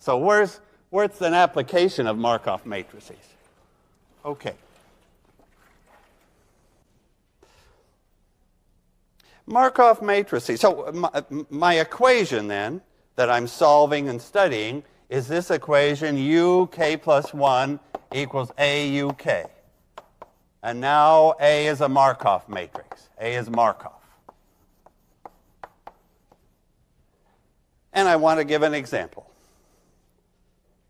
So where's an application of Markov matrices? Okay. Markov matrices. So my equation then that I'm solving and studying is this equation UK plus 1 equals AUK. And now A is a Markov matrix. A is Markov. And I want to give an example.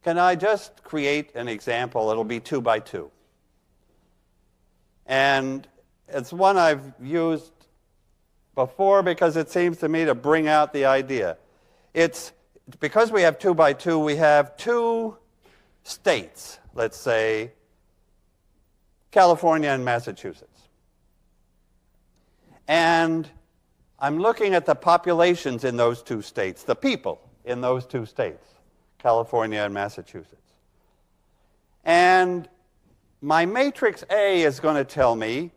Can I just create an example? It'll be 2 by 2. And it's one I've used before because it seems to me to bring out the idea. It's because we have 2 by 2, we have two states, let's say California and Massachusetts. And I'm looking at the populations in those two states, the people in those two states, California and Massachusetts. And my matrix A is going to tell me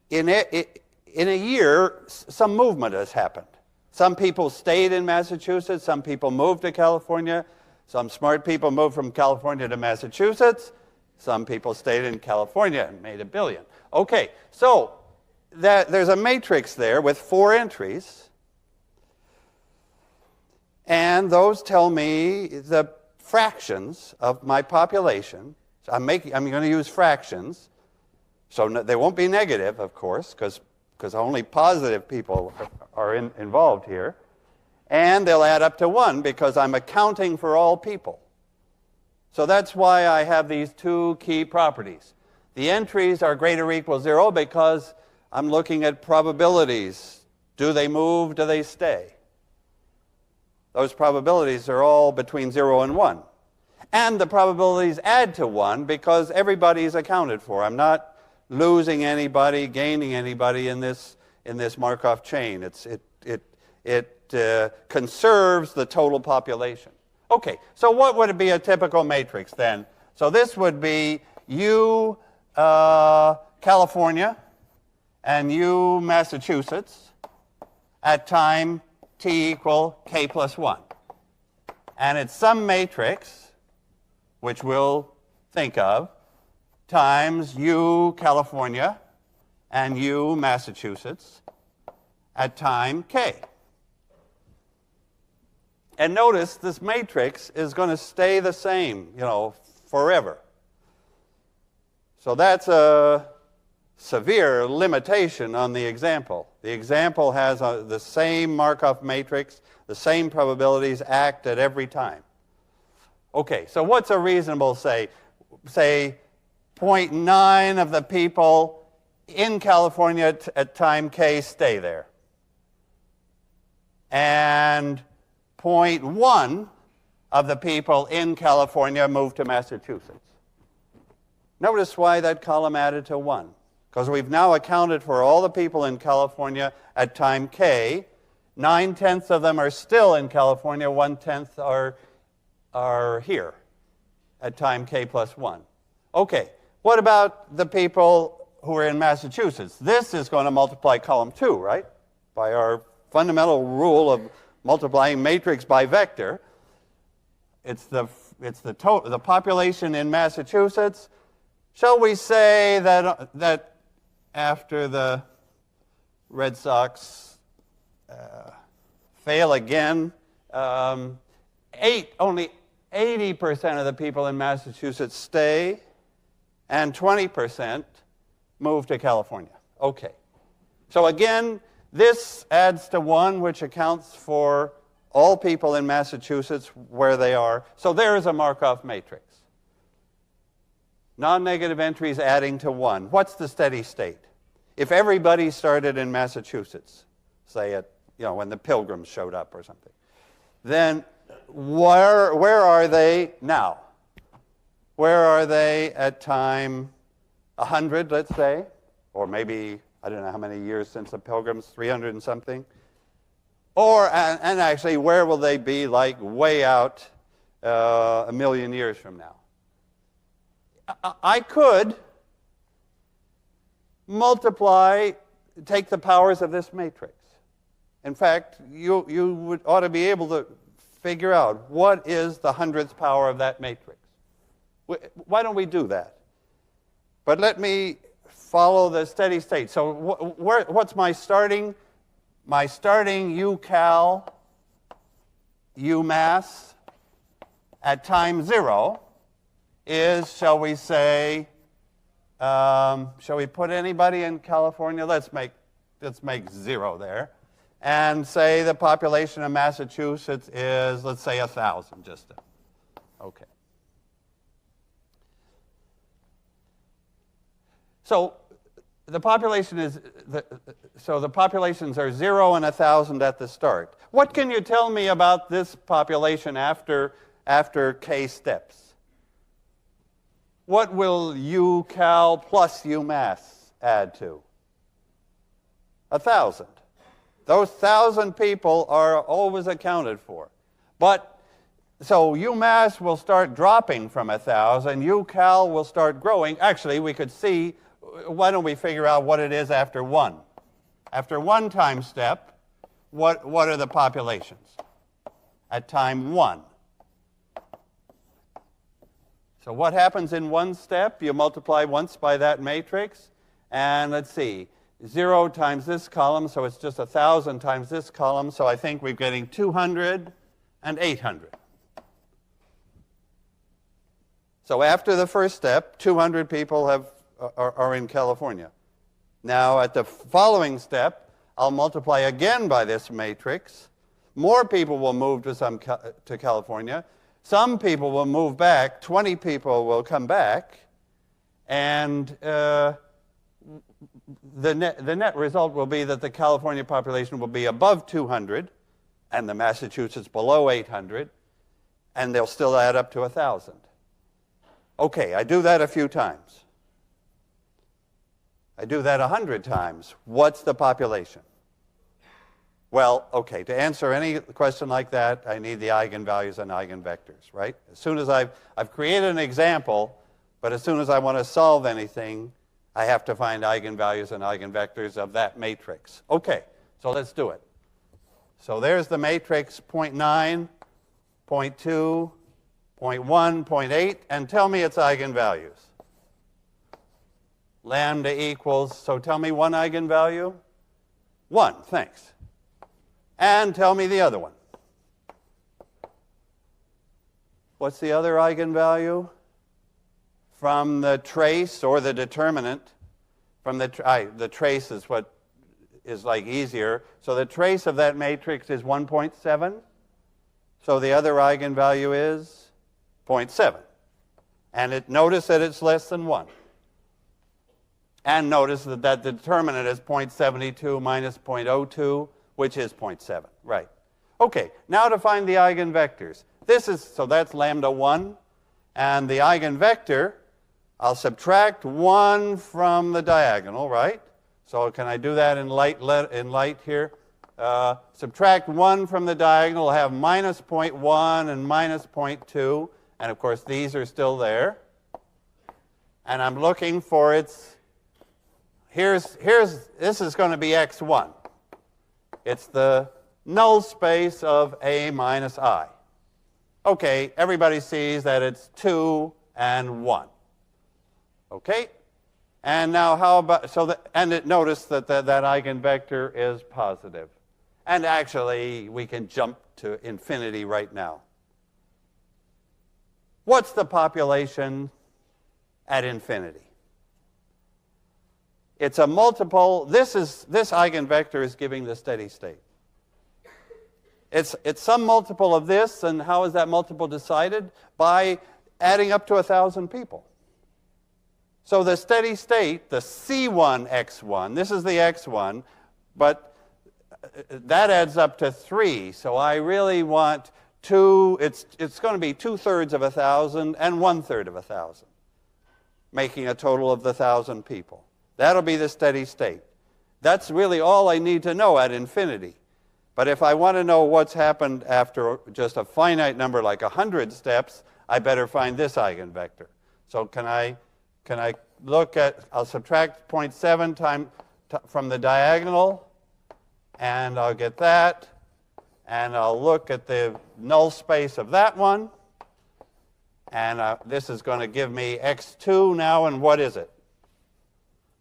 in a year some movement has happened. Some people stayed in Massachusetts, some people moved to California, some smart people moved from California to Massachusetts, some people stayed in California and made $1 billion. Okay, so there's a matrix there with 4 entries, and those tell me the fractions of my population. So I'm going to use fractions, so they won't be negative, of course, because only positive people are involved here, and they'll add up to 1 because I'm accounting for all people. So that's why I have these 2 key properties. The entries are greater or equal 0 because I'm looking at probabilities. Do they move? Do they stay? Those probabilities are all between 0 and 1. And the probabilities add to 1 because everybody's accounted for. I'm not losing anybody, gaining anybody in this Markov chain. It conserves the total population. Okay, so what would be a typical matrix then? So this would be U California and U Massachusetts at time t equal k plus 1. And it's some matrix, which we'll think of, times U California and U Massachusetts at time k. And notice this matrix is going to stay the same, forever. So that's a severe limitation on the example. The example has the same Markov matrix, the same probabilities act at every time. Okay, so what's a reasonable say? Say 0.9 of the people in California at time k stay there. And 0.1 of the people in California move to Massachusetts. Notice why that column added to 1. Because we've now accounted for all the people in California at time k. 9/10 of them are still in California, 1/10 are here at time k plus 1. Okay, what about the people who are in Massachusetts? This is going to multiply column 2, right? By our fundamental rule of multiplying matrix by vector. It's the population in Massachusetts. Shall we say that after the Red Sox fail again, only 80% of the people in Massachusetts stay, and 20% move to California. Okay. So again, this adds to 1, which accounts for all people in Massachusetts where they are. So there is a Markov matrix. Non-negative entries adding to 1. What's the steady state? If everybody started in Massachusetts, say when the Pilgrims showed up or something, then where are they now? Where are they at time 100, let's say? Or maybe, I don't know how many years since the Pilgrims, 300 and something? Or, and actually, where will they be like way out 1 million years from now? I could take the powers of this matrix. In fact, you ought to be able to figure out what is the 100th power of that matrix. Why don't we do that? But let me follow the steady state. So what's my starting? My starting UCal, UMass at time 0 is, shall we say, shall we put anybody in California? Let's make 0 there. And say the population of Massachusetts is, let's say, 1,000, just to, okay. So the population is, so the populations are 0 and 1,000 at the start. What can you tell me about this population after k steps? What will UCal plus UMass add to? 1,000. Those 1,000 people are always accounted for. But, so UMass will start dropping from 1,000, UCal will start growing. Actually, we could see, why don't we figure out what it is after 1? After 1 time step, what are the populations? At time 1. So what happens in 1 step? You multiply once by that matrix, and let's see. 0 times this column, so it's just 1,000 times this column, so I think we're getting 200 and 800. So after the first step, 200 people are in California. Now at the following step, I'll multiply again by this matrix. More people will move to California. Some people will move back. 20 people will come back. And the net result will be that the California population will be above 200 and the Massachusetts below 800, and they'll still add up to 1,000. Okay, I do that a few times. I do that 100 times. What's the population? Well, okay, to answer any question like that, I need the eigenvalues and eigenvectors, right? As soon as I've created an example, but as soon as I want to solve anything, I have to find eigenvalues and eigenvectors of that matrix. Okay, so let's do it. So there's the matrix 0.9, 0.2, 0.1, 0.8, and tell me its eigenvalues. Lambda equals, so tell me one eigenvalue. 1, thanks. And tell me the other one. What's the other eigenvalue? From the trace or the determinant, from the trace is what is like easier. So the trace of that matrix is 1.7. So the other eigenvalue is 0.7. And notice that it's less than 1. And notice that the determinant is 0.72 minus 0.02, which is 0.7. Right. Okay, now to find the eigenvectors. So that's lambda 1. And the eigenvector, I'll subtract 1 from the diagonal, right? So can I do that in light here? Subtract 1 from the diagonal, have minus 0.1 and minus 0.2. And of course, these are still there. And I'm looking for its, this is going to be x1. It's the null space of A minus I. Okay, everybody sees that it's 2 and 1. Okay? And now how about, notice that that eigenvector is positive. And actually, we can jump to infinity right now. What's the population at infinity? It's a multiple. This eigenvector is giving the steady state. It's some multiple of this, and how is that multiple decided? By adding up to 1,000 people. So the steady state, the C1 x1, this is the x1, but that adds up to 3. So I really want it's going to be 2/3 of 1,000 and 1/3 of 1,000, making a total of the 1,000 people. That'll be the steady state. That's really all I need to know at infinity. But if I want to know what's happened after just a finite number like 100 steps, I better find this eigenvector. So can I look at, I'll subtract 0.7 from the diagonal, and I'll get that. and I'll look at the null space of that one. And this is going to give me x2 now, and what is it?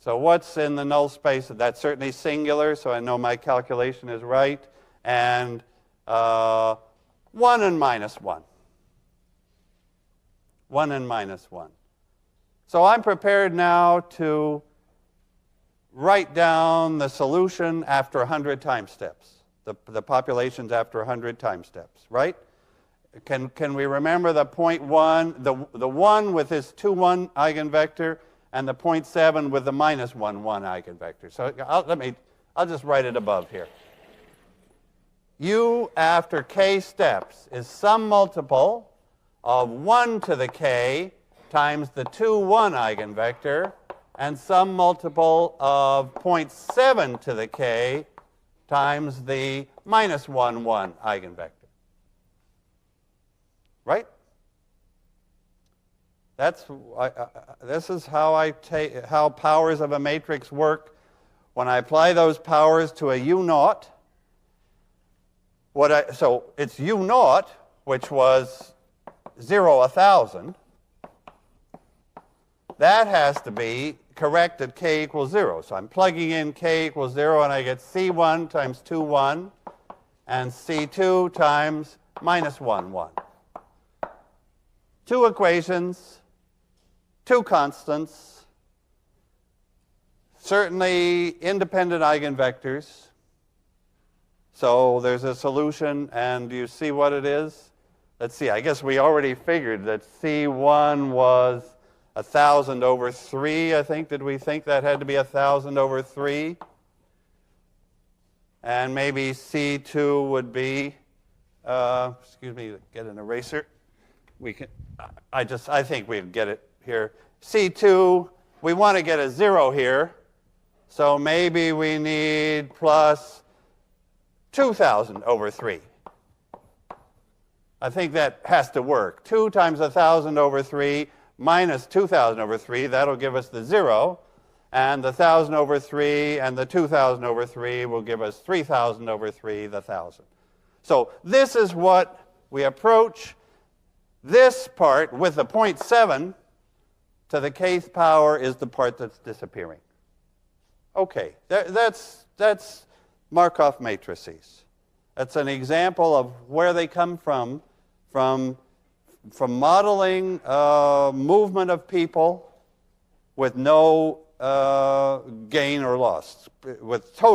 So what's in the null space? That's certainly singular, so I know my calculation is right. And 1 and minus 1. 1 and minus 1. So I'm prepared now to write down the solution after 100 time steps, the populations after 100 time steps, right? Can we remember the 0.1, the 1 with this 2, 1 eigenvector, and the 0.7 with the minus 1, 1 eigenvector? So I'll just write it above here. U after k steps is some multiple of 1 to the k times the 2, 1 eigenvector, and some multiple of 0.7 to the k times the minus 1, 1 eigenvector. Right? This is how powers of a matrix work. When I apply those powers to a U0, so it's U0, which was 0, 1,000. That has to be correct at k equals 0. So I'm plugging in k equals 0, and I get C1 times 2, 1, and C2 times minus 1, 1. 2 equations, 2 constants, certainly independent eigenvectors. So there's a solution, and do you see what it is? Let's see, I guess we already figured that C1 was 1,000 over 3, I think. Did we think that had to be 1,000 over 3? And maybe C2 would be, excuse me, get an eraser. We can, I think we'd get it here. C2, we want to get a 0 here. So maybe we need plus 2,000 over 3. I think that has to work. 2 times 1,000 over 3 minus 2,000 over 3, that'll give us the 0. And the 1,000 over 3 and the 2,000 over 3 will give us 3,000 over 3, the 1,000. So this is what we approach this part with the 0.7 to the kth power is the part that's disappearing. Okay, that's Markov matrices. That's an example of where they come from modeling movement of people with no gain or loss, with total